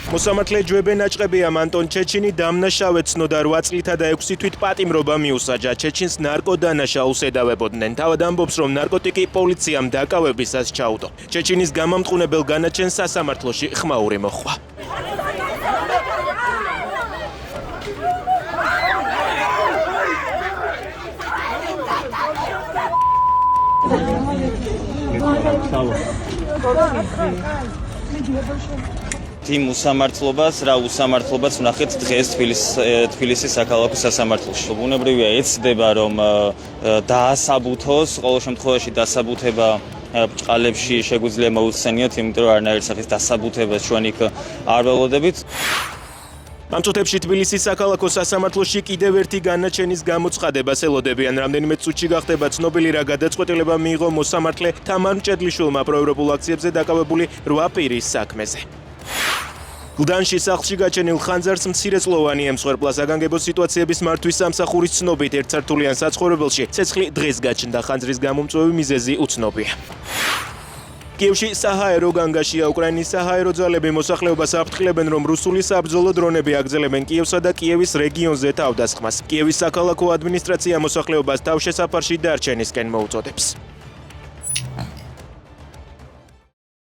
მოსამართლე ჯვებენ აჭყებია ანტონ ჩეჩინი დამნაშავედ ცნოდა 8 წლითა და 6 თვით პატიმრობა მიუსაჯა. ჩეჩინს ნარკოდანაშაულს ედავებოდნენ. თავად ამბობს, რომ ნარკოტიკი პოლიციამ დაკავებისას ჩაუდო. ჩეჩინის გამამტყუნებელ განაჩენს სასამართლოში ხმაური მოჰყვა. იმ უსამართლობას, რა უსამართლობას ვნახეთ დღეს თბილისის საქალაქო სასამართლოში. ბუნებრივია ეცდება, რომ დაასაბუთოს, ყოველ შემთხვევაში დასაბუთება ბრჭყალებში შეგვიძლია მოუხსენიოთ, იმიტომ რომ არანაირი სახის დასაბუთებას ჩვენ იქ არ ველოდებით. ამ წუთებში თბილისის საქალაქო სასამართლოში კიდევ ერთი განაჩენის გამოცხადებას ელოდებიან. რამდენიმე წუთში გახდება ცნობილი, რა გადაწყვეტილება მიიღო მოსამართლე თამარ მჭედლიშვილმა პროევროპულ აქციებზე დაკავებული 8 პირის საქმეზე. გლდანში სახლში გაჩენილ ხანძარს მცირეწლოვანი ემსხვერპლა. საგანგებო სიტუაციების მართვის სამსახურის ცნობით ერთსართულიან საცხოვრებელში ცეცხლი დღეს გაჩნდა. ხანძრის გამომწვევი მიზეზი უცნობია. კიევში საჰაერო განგაშია. უკრაინის საჰაერო ძალები მოსახლეობას აფრთხილებენ, რომ რუსული საბრძოლო დრონები აგრძელებენ კიევსა და კიევის რეგიონზე თავდასხმას. კიევის საქალაქო ადმინისტრაცია მოსახლეობას თავშესაფარში დარჩენისკენ მოუწოდებს.